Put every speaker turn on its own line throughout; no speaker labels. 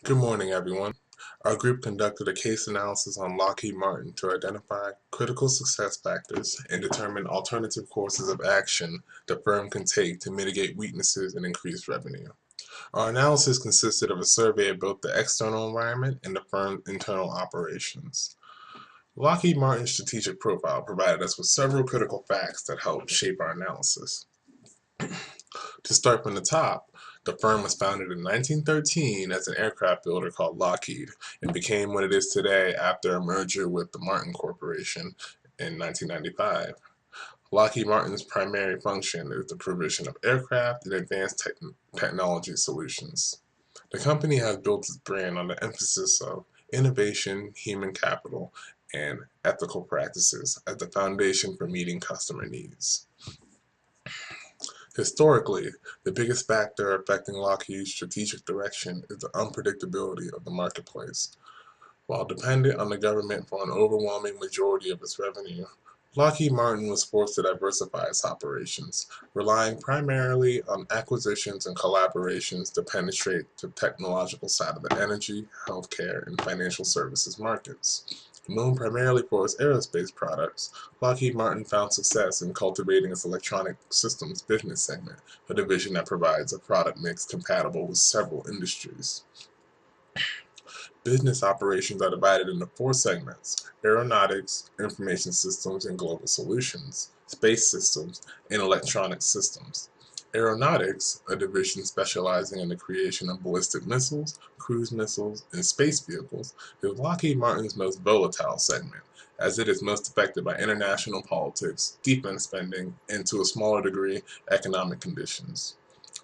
Good morning, everyone. Our group conducted a case analysis on Lockheed Martin to identify critical success factors and determine alternative courses of action the firm can take to mitigate weaknesses and increase revenue. Our analysis consisted of a survey of both the external environment and the firm's internal operations. Lockheed Martin's strategic profile provided us with several critical facts that helped shape our analysis. To start from the top, the firm was founded in 1913 as an aircraft builder called Lockheed and became what it is today after a merger with the Martin Corporation in 1995. Lockheed Martin's primary function is the provision of aircraft and advanced technology solutions. The company has built its brand on the emphasis of innovation, human capital, and ethical practices as the foundation for meeting customer needs. Historically, the biggest factor affecting Lockheed's strategic direction is the unpredictability of the marketplace. While dependent on the government for an overwhelming majority of its revenue, Lockheed Martin was forced to diversify its operations, relying primarily on acquisitions and collaborations to penetrate the technological side of the energy, healthcare, and financial services markets. Known primarily for its aerospace products, Lockheed Martin found success in cultivating its electronic systems business segment, a division that provides a product mix compatible with several industries. Business operations are divided into four segments: aeronautics, information systems and global solutions, space systems, and electronic systems. Aeronautics, a division specializing in the creation of ballistic missiles, cruise missiles, and space vehicles, is Lockheed Martin's most volatile segment, as it is most affected by international politics, defense spending, and to a smaller degree, economic conditions.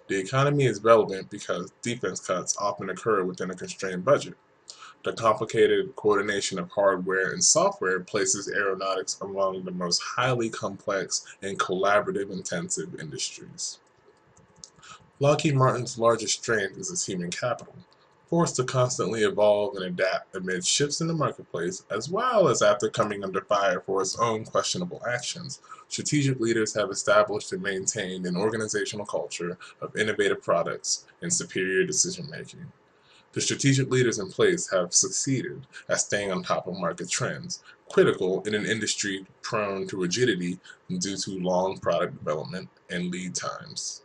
The economy is relevant because defense cuts often occur within a constrained budget. The complicated coordination of hardware and software places aeronautics among the most highly complex and collaborative intensive industries. Lockheed Martin's largest strength is its human capital, forced to constantly evolve and adapt amid shifts in the marketplace, as well as after coming under fire for its own questionable actions. Strategic leaders have established and maintained an organizational culture of innovative products and superior decision making. The strategic leaders in place have succeeded at staying on top of market trends, critical in an industry prone to rigidity due to long product development and lead times.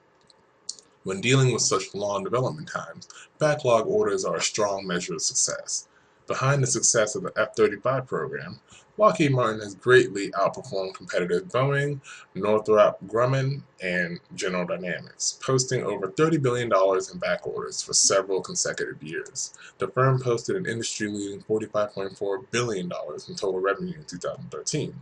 When dealing with such long development times, backlog orders are a strong measure of success. Behind the success of the F-35 program, Lockheed Martin has greatly outperformed competitors Boeing, Northrop Grumman, and General Dynamics, posting over $30 billion in back orders for several consecutive years. The firm posted an industry-leading $45.4 billion in total revenue in 2013.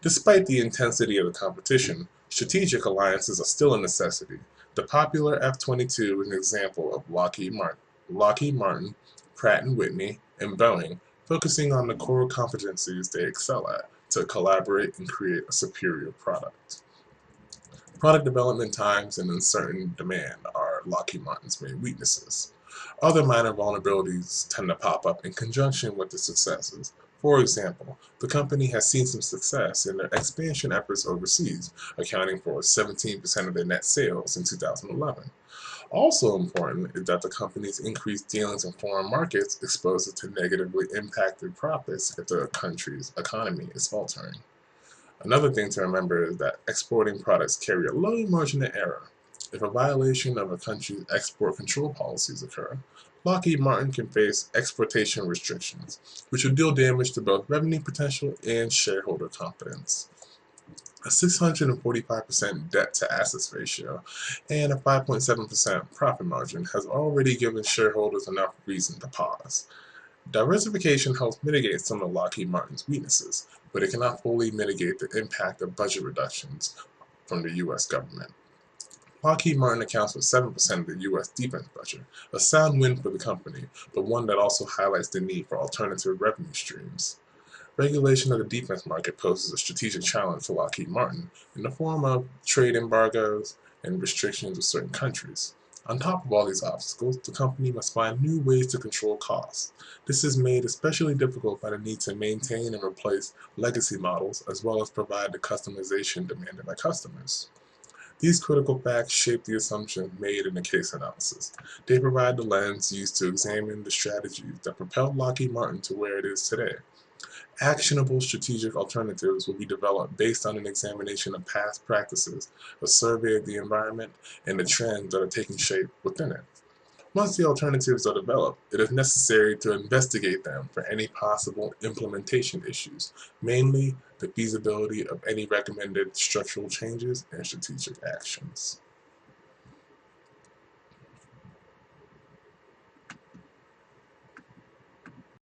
Despite the intensity of the competition, strategic alliances are still a necessity. The popular F-22 is an example of Lockheed Martin, Pratt and Whitney, and Boeing focusing on the core competencies they excel at to collaborate and create a superior product. Product development times and uncertain demand are Lockheed Martin's main weaknesses. Other minor vulnerabilities tend to pop up in conjunction with the successes. For example, the company has seen some success in their expansion efforts overseas, accounting for 17% of their net sales in 2011. Also important is that the company's increased dealings in foreign markets expose it to negatively impacted profits if the country's economy is faltering. Another thing to remember is that exporting products carry a low margin of error. If a violation of a country's export control policies occur, Lockheed Martin can face exportation restrictions, which will deal damage to both revenue potential and shareholder confidence. A 645% debt to assets ratio and a 5.7% profit margin has already given shareholders enough reason to pause. Diversification helps mitigate some of Lockheed Martin's weaknesses, but it cannot fully mitigate the impact of budget reductions from the U.S. government. Lockheed Martin accounts for 7% of the U.S. defense budget, a sound win for the company, but one that also highlights the need for alternative revenue streams. Regulation of the defense market poses a strategic challenge to Lockheed Martin in the form of trade embargoes and restrictions with certain countries. On top of all these obstacles, the company must find new ways to control costs. This is made especially difficult by the need to maintain and replace legacy models as well as provide the customization demanded by customers. These critical facts shape the assumptions made in the case analysis. They provide the lens used to examine the strategies that propelled Lockheed Martin to where it is today. Actionable strategic alternatives will be developed based on an examination of past practices, a survey of the environment, and the trends that are taking shape within it. Once the alternatives are developed, it is necessary to investigate them for any possible implementation issues, mainly the feasibility of any recommended structural changes and strategic actions.